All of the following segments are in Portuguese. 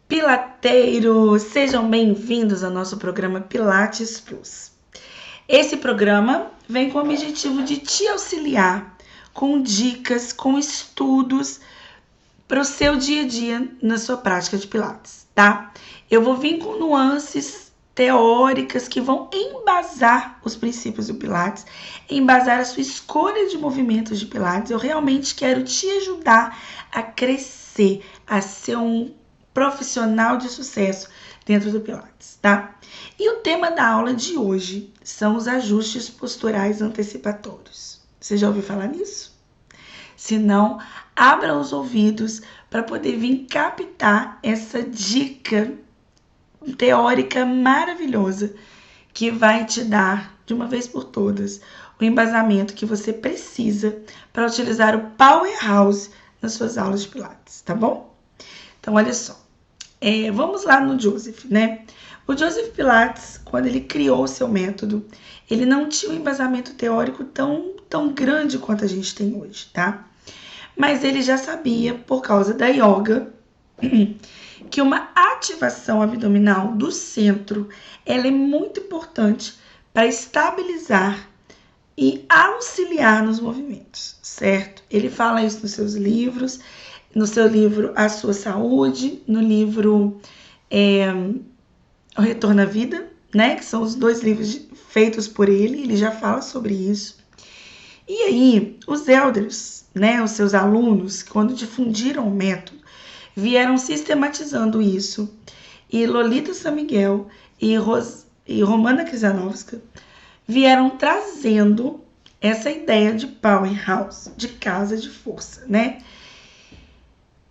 Pilateiros, sejam bem-vindos ao nosso programa Pilates Plus. Esse programa vem com o objetivo de te auxiliar com dicas, com estudos para o seu dia a dia na sua prática de Pilates, tá? Eu vou vir com nuances teóricas que vão embasar os princípios do Pilates, embasar a sua escolha de movimentos de Pilates. Eu realmente quero te ajudar a crescer, a ser um profissional de sucesso dentro do Pilates, tá? E o tema da aula de hoje são os ajustes posturais antecipatórios. Você já ouviu falar nisso? Se não, abra os ouvidos para poder vir captar essa dica teórica maravilhosa que vai te dar, de uma vez por todas, o embasamento que você precisa para utilizar o Powerhouse nas suas aulas de Pilates, tá bom? Então, olha só. Vamos lá no Joseph, né? O Joseph Pilates, quando ele criou o seu método, ele não tinha um embasamento teórico tão grande quanto a gente tem hoje, tá? Mas ele já sabia, por causa da yoga, que uma ativação abdominal do centro, ela é muito importante para estabilizar e auxiliar nos movimentos, certo? Ele fala isso nos seus livros, no seu livro A Sua Saúde, no livro O Retorno à Vida, né? Que são os dois livros feitos por ele já fala sobre isso. E aí, os elders, né, os seus alunos, quando difundiram o método, vieram sistematizando isso. E Lolita San Miguel e Romana Krzyzanowska vieram trazendo essa ideia de powerhouse, de casa de força, né?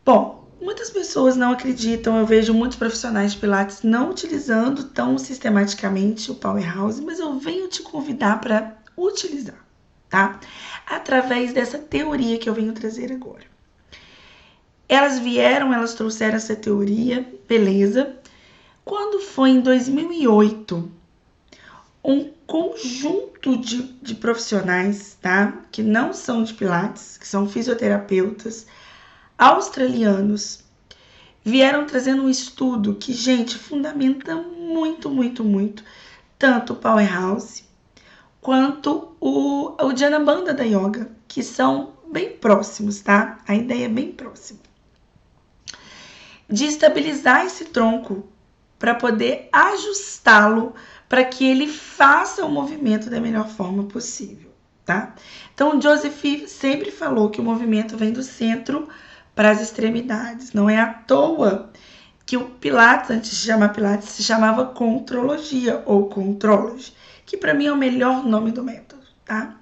Bom, muitas pessoas não acreditam, eu vejo muitos profissionais de Pilates não utilizando tão sistematicamente o Powerhouse, mas eu venho te convidar para utilizar, tá? Através dessa teoria que eu venho trazer agora. Elas trouxeram essa teoria, beleza. Quando foi em 2008, um conjunto de profissionais, tá? Que não são de Pilates, que são fisioterapeutas, australianos, vieram trazendo um estudo que, gente, fundamenta muito, tanto o Powerhouse quanto o Jnana Bandha da Yoga, que são bem próximos, tá? A ideia é bem próxima. De estabilizar esse tronco para poder ajustá-lo para que ele faça o movimento da melhor forma possível, tá? Então, o Joseph sempre falou que o movimento vem do centro para as extremidades. Não é à toa que o Pilates, antes de chamar Pilates, se chamava Contrologia ou Contrology, que para mim é o melhor nome do método, tá?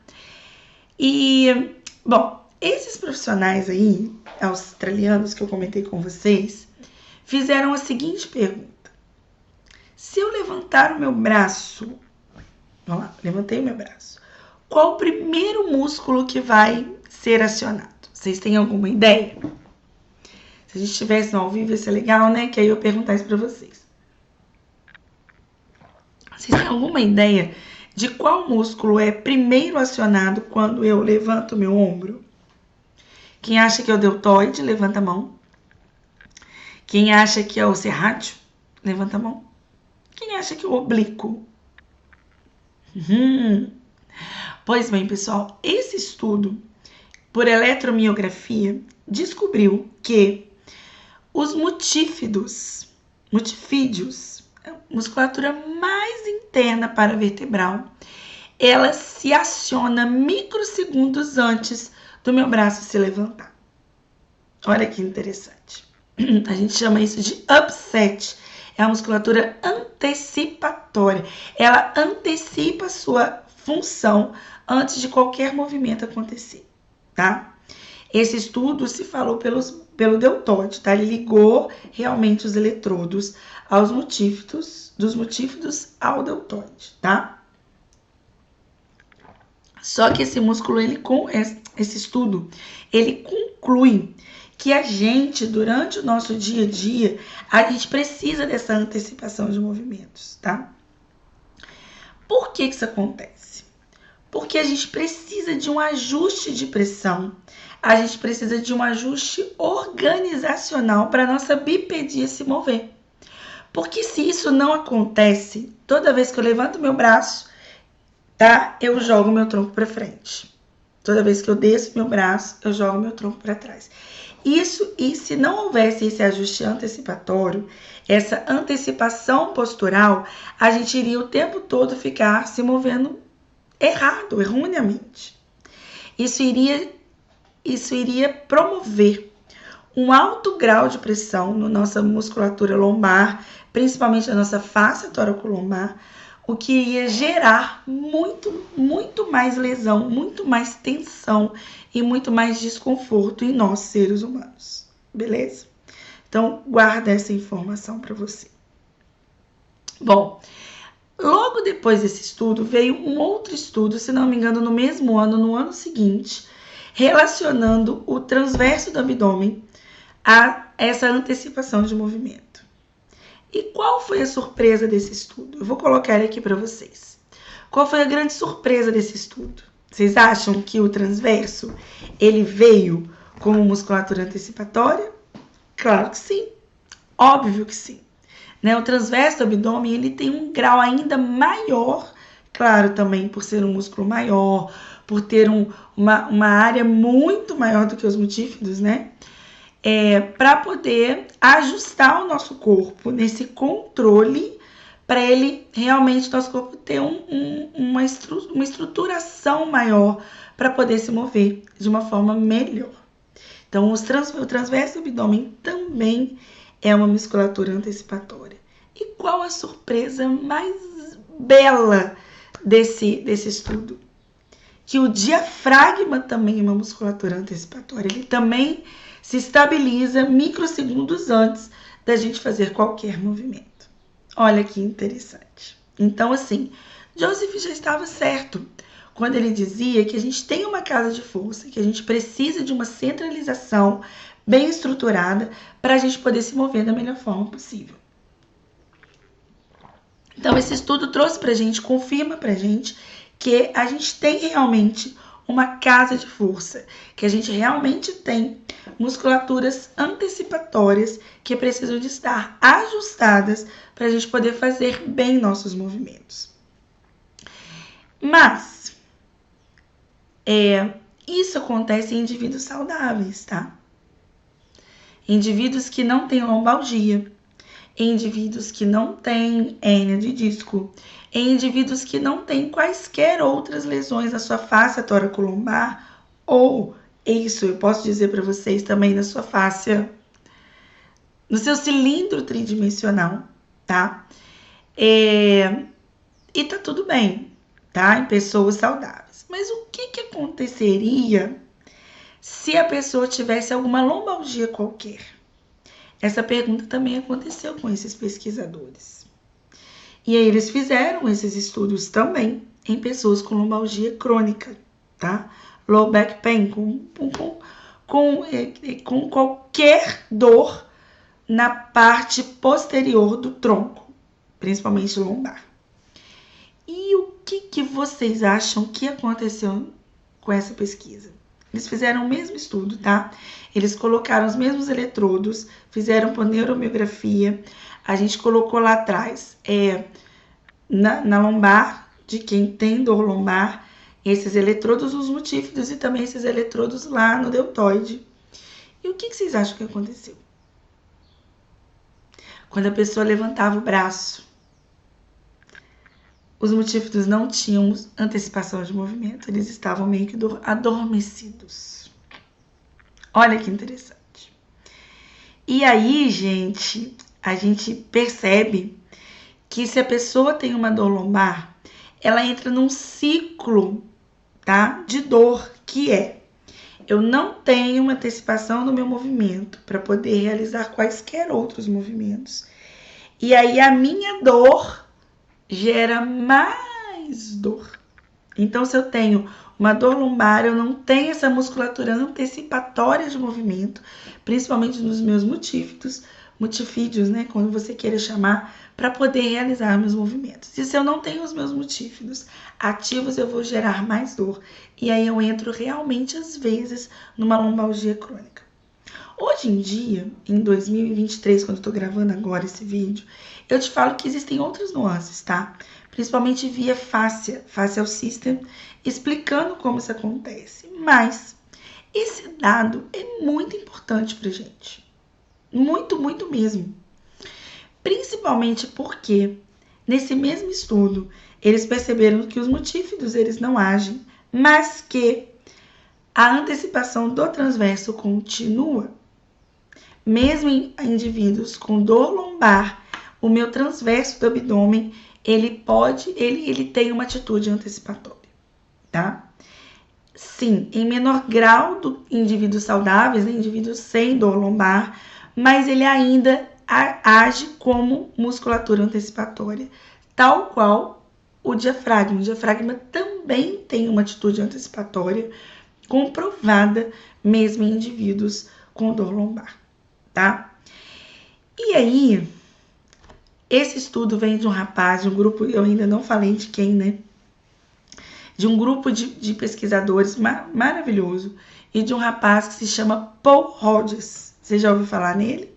E, bom, esses profissionais aí, australianos que eu comentei com vocês, fizeram a seguinte pergunta. Se eu levantar o meu braço, vamos lá, levantei o meu braço, qual o primeiro músculo que vai ser acionado? Vocês têm alguma ideia? Se a gente estivesse no ao vivo, ia ser legal, né? Que aí eu perguntar isso pra vocês. Vocês têm alguma ideia de qual músculo é primeiro acionado quando eu levanto meu ombro? Quem acha que é o deltoide, levanta a mão. Quem acha que é o serrátil, levanta a mão. Quem acha que é o oblíquo? Pois bem, pessoal, esse estudo por eletromiografia descobriu que os multífidos, a musculatura mais interna paravertebral, ela se aciona microsegundos antes do meu braço se levantar. Olha que interessante. A gente chama isso de upset. É a musculatura antecipatória. Ela antecipa a sua função antes de qualquer movimento acontecer, tá? Esse estudo se falou pelo deltoide, tá? Ele ligou realmente os eletrodos aos multífidos, dos multífidos ao deltoide, tá? Só que esse músculo, esse estudo, ele conclui que a gente, durante o nosso dia a dia, a gente precisa dessa antecipação de movimentos, tá? Por que isso acontece? Porque a gente precisa de um ajuste de pressão a gente precisa de um ajuste organizacional para a nossa bipedia se mover. Porque se isso não acontece, toda vez que eu levanto meu braço, tá? Eu jogo meu tronco para frente. Toda vez que eu desço meu braço, eu jogo meu tronco para trás. Isso, e se não houvesse esse ajuste antecipatório, essa antecipação postural, a gente iria o tempo todo ficar se movendo errado, erroneamente. Isso iria promover um alto grau de pressão na nossa musculatura lombar, principalmente na nossa face toracolombar, o que iria gerar muito mais lesão, muito mais tensão e muito mais desconforto em nós, seres humanos. Beleza? Então, guarda essa informação para você. Bom, logo depois desse estudo, veio um outro estudo, se não me engano, no mesmo ano, no ano seguinte, relacionando o transverso do abdômen a essa antecipação de movimento. E qual foi a surpresa desse estudo? Eu vou colocar ele aqui para vocês. Qual foi a grande surpresa desse estudo? Vocês acham que o transverso, ele veio como musculatura antecipatória? Claro que sim. Óbvio que sim. Né? O transverso do abdômen, ele tem um grau ainda maior, claro, também por ser um músculo maior, por ter uma área muito maior do que os multífidos, né? Para poder ajustar o nosso corpo nesse controle, para ele realmente, nosso corpo ter uma estruturação maior para poder se mover de uma forma melhor. Então, o transverso do abdômen também é uma musculatura antecipatória. E qual a surpresa mais bela desse estudo? Que o diafragma também é uma musculatura antecipatória. Ele também se estabiliza microsegundos antes da gente fazer qualquer movimento. Olha que interessante. Então, assim, Joseph já estava certo quando ele dizia que a gente tem uma casa de força, que a gente precisa de uma centralização bem estruturada para a gente poder se mover da melhor forma possível. Então, esse estudo trouxe para a gente, confirma para a gente que a gente tem realmente uma casa de força, que a gente realmente tem musculaturas antecipatórias que precisam de estar ajustadas para a gente poder fazer bem nossos movimentos. Mas, isso acontece em indivíduos saudáveis, tá? Indivíduos que não têm lombalgia, indivíduos que não têm hérnia de disco, em indivíduos que não têm quaisquer outras lesões na sua face toracolombar, ou isso eu posso dizer para vocês também na sua face, no seu cilindro tridimensional, tá? E tá tudo bem, tá? Em pessoas saudáveis. Mas o que aconteceria se a pessoa tivesse alguma lombalgia qualquer? Essa pergunta também aconteceu com esses pesquisadores. E aí eles fizeram esses estudos também em pessoas com lombalgia crônica, tá? Low back pain, com qualquer dor na parte posterior do tronco, principalmente lombar. E o que vocês acham que aconteceu com essa pesquisa? Eles fizeram o mesmo estudo, tá? Eles colocaram os mesmos eletrodos, fizeram por neuromiografia. A gente colocou lá atrás, na lombar, de quem tem dor lombar, esses eletrodos nos multífidos e também esses eletrodos lá no deltoide. E o que vocês acham que aconteceu? Quando a pessoa levantava o braço, os multífidos não tinham antecipação de movimento, eles estavam meio que adormecidos. Olha que interessante. E aí, gente, a gente percebe que se a pessoa tem uma dor lombar, ela entra num ciclo, tá, de dor, que eu não tenho uma antecipação do meu movimento para poder realizar quaisquer outros movimentos. E aí a minha dor gera mais dor. Então, se eu tenho uma dor lombar, eu não tenho essa musculatura antecipatória de movimento, principalmente nos meus multífidos, multifídios, né? Quando você queira chamar, para poder realizar meus movimentos. E se eu não tenho os meus multífidos ativos, eu vou gerar mais dor. E aí eu entro realmente, às vezes, numa lombalgia crônica. Hoje em dia, em 2023, quando eu tô gravando agora esse vídeo, eu te falo que existem outras nuances, tá? Principalmente via facial system, explicando como isso acontece. Mas esse dado é muito importante pra gente. Muito, muito mesmo. Principalmente porque, nesse mesmo estudo, eles perceberam que os multífidos eles não agem, mas que a antecipação do transverso continua. Mesmo em indivíduos com dor lombar, o meu transverso do abdômen, ele tem uma atitude antecipatória, tá? Sim, em menor grau do indivíduos saudáveis, indivíduos sem dor lombar, mas ele ainda age como musculatura antecipatória, tal qual o diafragma. O diafragma também tem uma atitude antecipatória comprovada mesmo em indivíduos com dor lombar, tá? E aí, esse estudo vem de um rapaz, de um grupo, eu ainda não falei de quem, né? De um grupo de pesquisadores maravilhoso e de um rapaz que se chama Paul Rogers. Você já ouviu falar nele?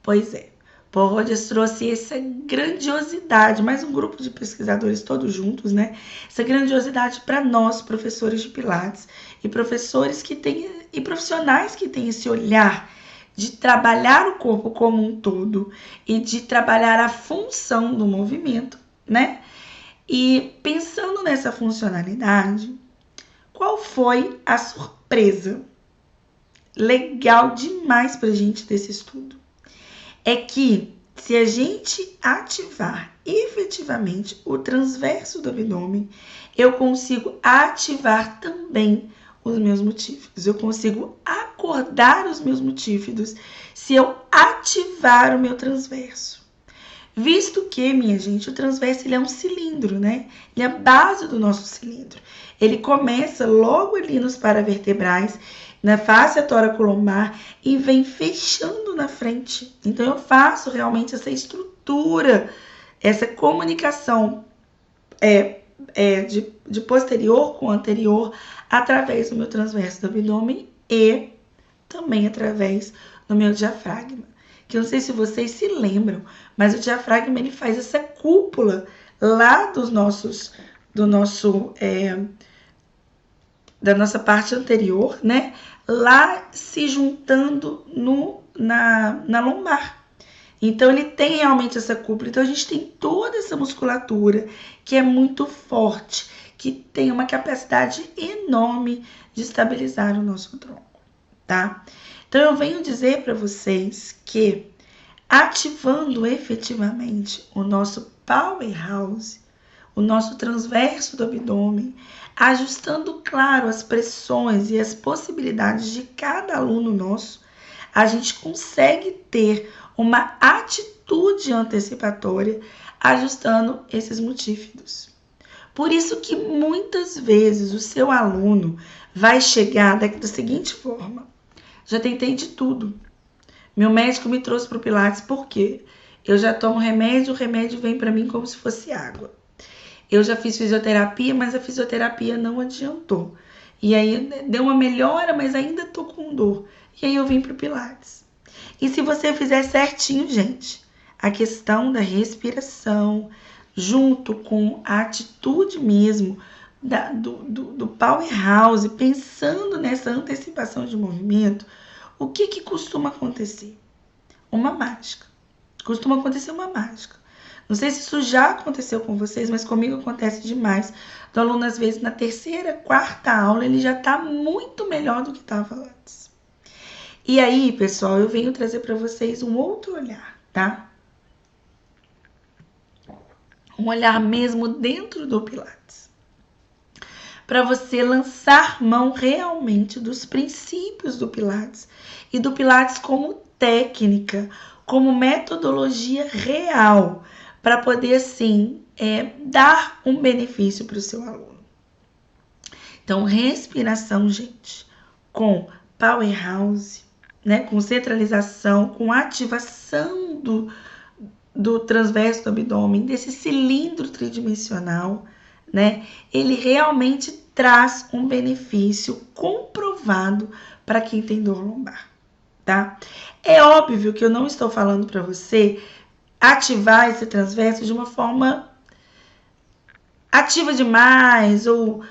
Pois é. Paul Rogers trouxe essa grandiosidade, mais um grupo de pesquisadores todos juntos, né? Essa grandiosidade para nós, professores de Pilates e professores que têm e profissionais que têm esse olhar de trabalhar o corpo como um todo e de trabalhar a função do movimento, né? E pensando nessa funcionalidade, qual foi a surpresa legal demais pra gente desse estudo? É que se a gente ativar efetivamente o transverso do abdômen, eu consigo ativar também os meus multífidos. Eu consigo acordar os meus multífidos se eu ativar o meu transverso. Visto que, minha gente, o transverso ele é um cilindro, né? Ele é a base do nosso cilindro. Ele começa logo ali nos paravertebrais, na face toracolombar e vem fechando na frente. Então, eu faço realmente essa estrutura, essa comunicação de posterior com anterior através do meu transverso do abdômen e também através do meu diafragma. Que eu não sei se vocês se lembram, mas o diafragma ele faz essa cúpula lá da nossa parte anterior, né? Lá se juntando na lombar. Então ele tem realmente essa cúpula. Então a gente tem toda essa musculatura que é muito forte, que tem uma capacidade enorme de estabilizar o nosso tronco, tá? Então eu venho dizer para vocês que ativando efetivamente o nosso powerhouse, o nosso transverso do abdômen, ajustando, claro, as pressões e as possibilidades de cada aluno nosso, a gente consegue ter uma atitude antecipatória ajustando esses multífidos. Por isso que muitas vezes o seu aluno vai chegar da seguinte forma: já tentei de tudo. Meu médico me trouxe para o Pilates porque eu já tomo remédio, o remédio vem para mim como se fosse água. Eu já fiz fisioterapia, mas a fisioterapia não adiantou. E aí deu uma melhora, mas ainda tô com dor. E aí eu vim para o Pilates. E se você fizer certinho, gente, a questão da respiração, junto com a atitude mesmo do powerhouse, pensando nessa antecipação de movimento, o que costuma acontecer? Uma mágica. Costuma acontecer uma mágica. Não sei se isso já aconteceu com vocês, mas comigo acontece demais. O aluno, às vezes, na terceira, quarta aula, ele já está muito melhor do que estava antes. E aí, pessoal, eu venho trazer para vocês um outro olhar, tá? Um olhar mesmo dentro do Pilates. Para você lançar mão realmente dos princípios do Pilates e do Pilates como técnica, como metodologia real, para poder, assim, dar um benefício para o seu aluno. Então, respiração, gente, com powerhouse, né, com centralização, com ativação do transverso do abdômen, desse cilindro tridimensional, né, ele realmente traz um benefício comprovado para quem tem dor lombar, tá? É óbvio que eu não estou falando para você ativar esse transverso de uma forma ativa demais, ou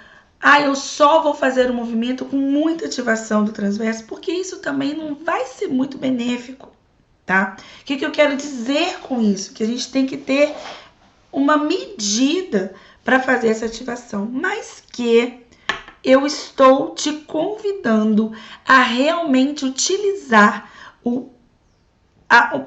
eu só vou fazer um movimento com muita ativação do transverso, porque isso também não vai ser muito benéfico, tá? O que eu quero dizer com isso? Que a gente tem que ter uma medida para fazer essa ativação, mas que eu estou te convidando a realmente utilizar o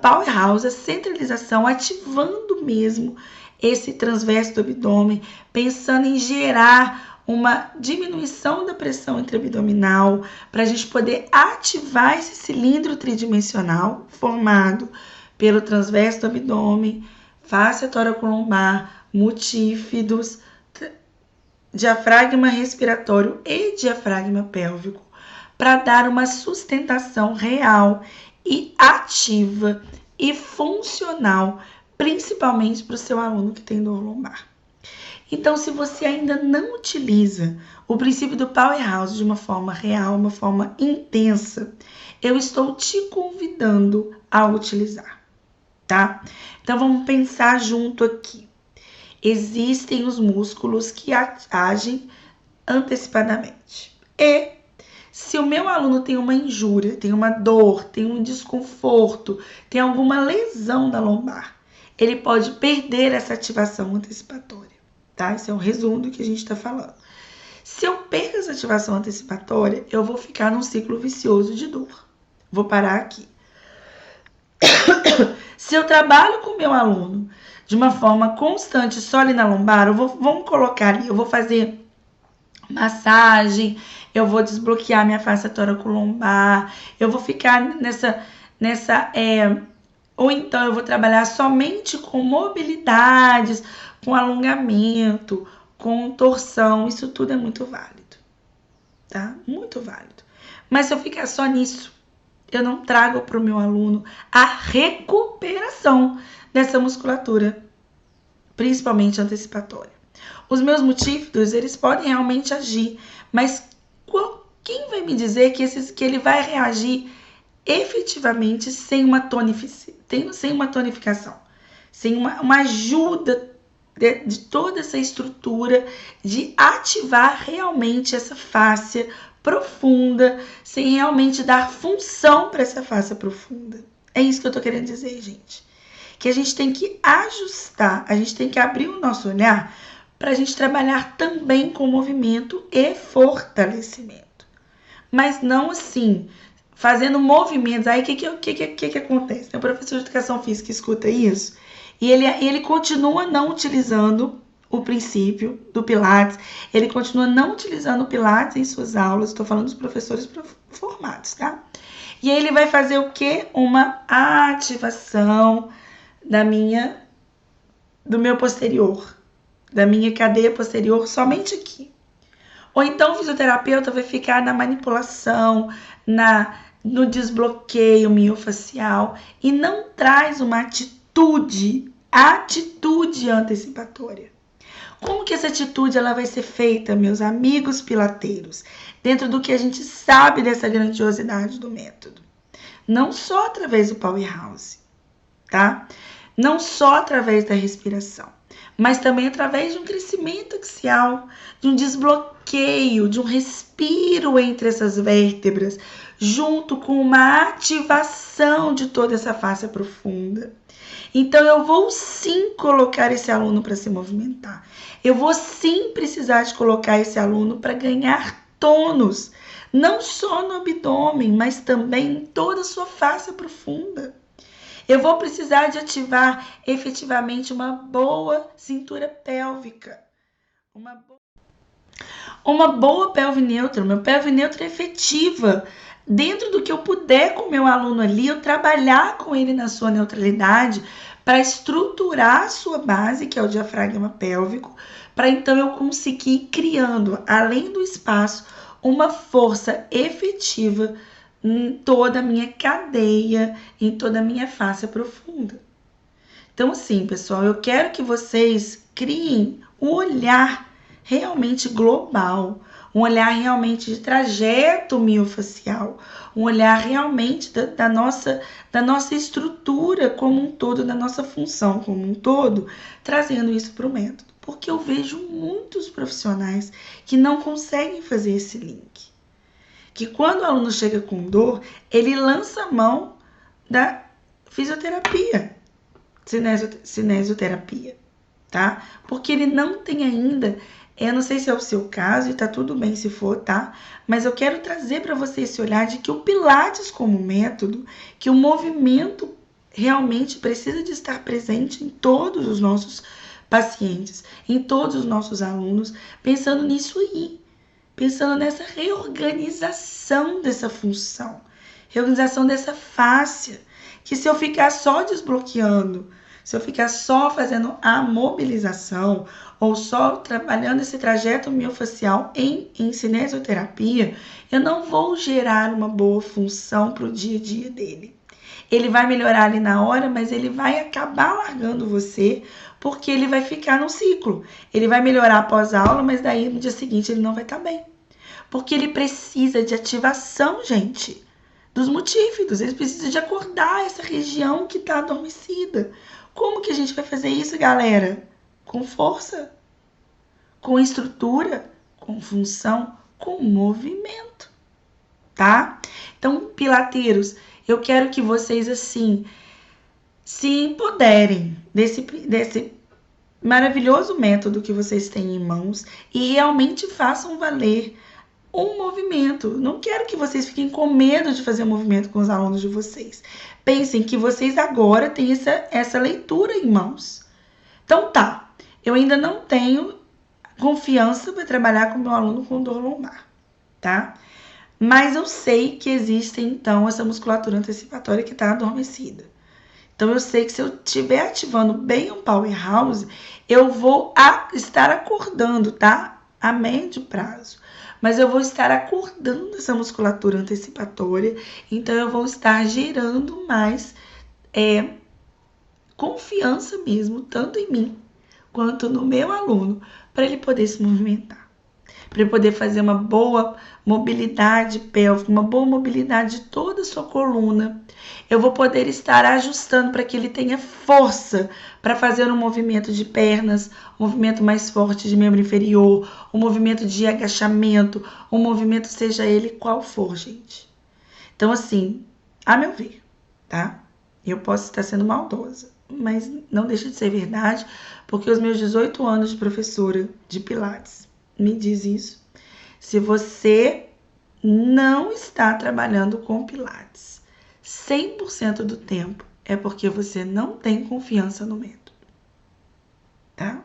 powerhouse, a centralização, ativando mesmo esse transverso do abdômen, pensando em gerar uma diminuição da pressão intraabdominal, para a gente poder ativar esse cilindro tridimensional formado pelo transverso do abdômen, fáscia toracolombar, multífidos, diafragma respiratório e diafragma pélvico, para dar uma sustentação real e ativa e funcional, principalmente para o seu aluno que tem dor lombar. Então, se você ainda não utiliza o princípio do powerhouse de uma forma real, uma forma intensa, eu estou te convidando a utilizar, tá? Então, vamos pensar junto aqui. Existem os músculos que agem antecipadamente. E se o meu aluno tem uma injúria, tem uma dor, tem um desconforto, tem alguma lesão na lombar, ele pode perder essa ativação antecipatória, tá? Esse é um resumo do que a gente está falando. Se eu perco essa ativação antecipatória, eu vou ficar num ciclo vicioso de dor. Vou parar aqui. Se eu trabalho com o meu aluno de uma forma constante só ali na lombar, vamos colocar ali, eu vou fazer massagem, eu vou desbloquear minha fáscia toracolombar, eu vou ficar ou então eu vou trabalhar somente com mobilidades, com alongamento, com torção, isso tudo é muito válido, tá? Muito válido. Mas se eu ficar só nisso, eu não trago para o meu aluno a recuperação dessa musculatura, principalmente antecipatória. Os meus multífidos, eles podem realmente agir, mas quem vai me dizer que ele vai reagir efetivamente sem uma tonificação, sem uma ajuda de toda essa estrutura de ativar realmente essa fáscia profunda, sem realmente dar função para essa fáscia profunda. É isso que eu tô querendo dizer, gente. Que a gente tem que ajustar, a gente tem que abrir o nosso olhar para a gente trabalhar também com movimento e fortalecimento. Mas não assim, fazendo movimentos. Aí o que acontece? O professor de educação física escuta isso e ele continua não utilizando o princípio do Pilates, ele continua não utilizando o Pilates em suas aulas. Estou falando dos professores formados, tá? E aí ele vai fazer o quê? Uma ativação do meu posterior, da minha cadeia posterior, somente aqui. Ou então o fisioterapeuta vai ficar na manipulação, no desbloqueio miofacial e não traz uma atitude antecipatória. Como que essa atitude ela vai ser feita, meus amigos pilateiros, dentro do que a gente sabe dessa grandiosidade do método? Não só através do powerhouse, tá? Não só através da respiração, mas também através de um crescimento axial, de um desbloqueio, de um respiro entre essas vértebras, junto com uma ativação de toda essa fáscia profunda. Então, eu vou sim colocar esse aluno para se movimentar. Eu vou sim precisar de colocar esse aluno para ganhar tônus, não só no abdômen, mas também em toda a sua fáscia profunda. Eu vou precisar de ativar efetivamente uma boa cintura pélvica, uma boa pelve neutra, uma pelve neutra efetiva. Dentro do que eu puder com o meu aluno ali, eu trabalhar com ele na sua neutralidade para estruturar a sua base, que é o diafragma pélvico, para então eu conseguir criando, além do espaço, uma força efetiva em toda a minha cadeia, em toda a minha face profunda. Então, assim, pessoal, eu quero que vocês criem um olhar realmente global, um olhar realmente de trajeto miofacial, um olhar realmente da nossa estrutura como um todo, da nossa função como um todo, trazendo isso para o método. Porque eu vejo muitos profissionais que não conseguem fazer esse link. Que quando o aluno chega com dor, ele lança a mão da fisioterapia, cinesioterapia, tá? Porque ele não tem ainda, eu não sei se é o seu caso e tá tudo bem se for, tá? Mas eu quero trazer para você esse olhar de que o Pilates como método, que o movimento realmente precisa de estar presente em todos os nossos pacientes, em todos os nossos alunos, pensando nisso aí, pensando nessa reorganização dessa função, reorganização dessa fáscia, que se eu ficar só desbloqueando, se eu ficar só fazendo a mobilização ou só trabalhando esse trajeto miofacial em cinesioterapia, eu não vou gerar uma boa função para o dia a dia dele. Ele vai melhorar ali na hora, mas ele vai acabar largando você, porque ele vai ficar no ciclo. Ele vai melhorar após a aula, mas daí no dia seguinte ele não vai estar bem. Porque ele precisa de ativação, gente, dos multífidos. Ele precisa de acordar essa região que está adormecida. Como que a gente vai fazer isso, galera? Com força, com estrutura, com função, com movimento, tá? Então, pilateiros, eu quero que vocês, assim, se empoderem desse maravilhoso método que vocês têm em mãos e realmente façam valer um movimento. Não quero que vocês fiquem com medo de fazer movimento com os alunos de vocês. Pensem que vocês agora têm essa leitura em mãos. Então tá, eu ainda não tenho confiança para trabalhar com meu aluno com dor lombar, tá? Mas eu sei que existe, então, essa musculatura antecipatória que está adormecida. Então, eu sei que se eu estiver ativando bem o powerhouse, eu vou estar acordando, tá? A médio prazo. Mas eu vou estar acordando essa musculatura antecipatória. Então, eu vou estar gerando mais confiança mesmo, tanto em mim quanto no meu aluno, para ele poder se movimentar. Para ele poder fazer uma boa mobilidade pélvica, uma boa mobilidade de toda a sua coluna. Eu vou poder estar ajustando para que ele tenha força para fazer um movimento de pernas, um movimento mais forte de membro inferior, um movimento de agachamento, um movimento seja ele qual for, gente. Então, assim, a meu ver, tá? Eu posso estar sendo maldosa, mas não deixa de ser verdade, porque os meus 18 anos de professora de Pilates me diz isso. Se você não está trabalhando com Pilates 100% do tempo, é porque você não tem confiança no método, tá?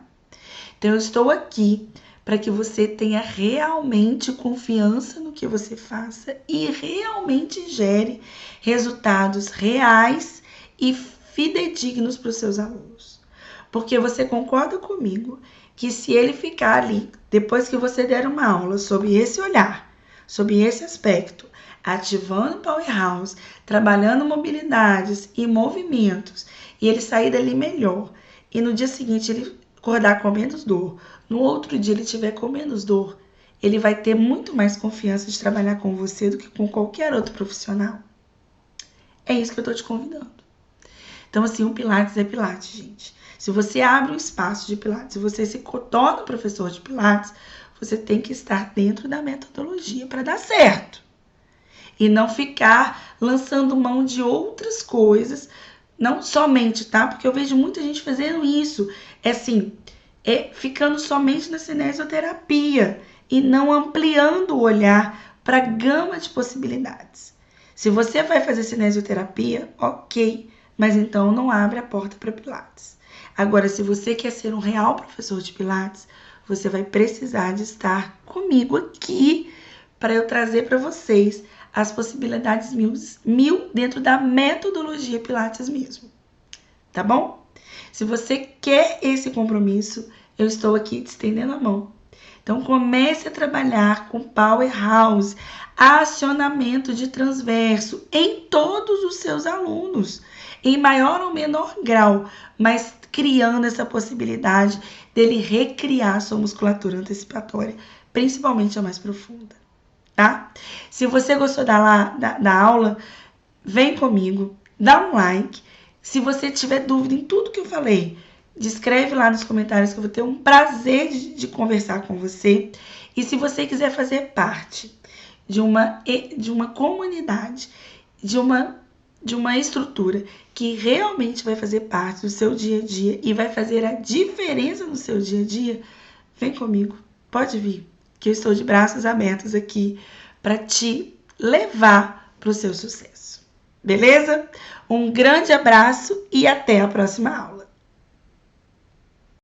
Então, eu estou aqui para que você tenha realmente confiança no que você faça e realmente gere resultados reais e fidedignos para os seus alunos. Porque você concorda comigo que se ele ficar ali, depois que você der uma aula sob esse olhar, sob esse aspecto, ativando o powerhouse, trabalhando mobilidades e movimentos, e ele sair dali melhor, e no dia seguinte ele acordar com menos dor, no outro dia ele estiver com menos dor, ele vai ter muito mais confiança de trabalhar com você do que com qualquer outro profissional. É isso que eu estou te convidando. Então, assim, o Pilates é Pilates, gente. Se você abre um espaço de Pilates, se você se torna professor de Pilates, você tem que estar dentro da metodologia para dar certo. E não ficar lançando mão de outras coisas, não somente, tá? Porque eu vejo muita gente fazendo isso. Ficando somente na cinesioterapia e não ampliando o olhar para a gama de possibilidades. Se você vai fazer cinesioterapia, ok, mas então não abre a porta para Pilates. Agora, se você quer ser um real professor de Pilates, você vai precisar de estar comigo aqui para eu trazer para vocês as possibilidades mil dentro da metodologia Pilates mesmo. Tá bom? Se você quer esse compromisso, eu estou aqui te estendendo a mão Então, comece a trabalhar com Powerhouse, acionamento de transverso em todos os seus alunos, em maior ou menor grau, mas criando essa possibilidade dele recriar sua musculatura antecipatória, principalmente a mais profunda, tá? Se você gostou da aula, vem comigo, dá um like. Se você tiver dúvida em tudo que eu falei, escreve lá nos comentários que eu vou ter um prazer de conversar com você. E se você quiser fazer parte de uma comunidade, de uma estrutura que realmente vai fazer parte do seu dia a dia e vai fazer a diferença no seu dia a dia, vem comigo, pode vir, que eu estou de braços abertos aqui para te levar para o seu sucesso. Beleza? Um grande abraço e até a próxima aula.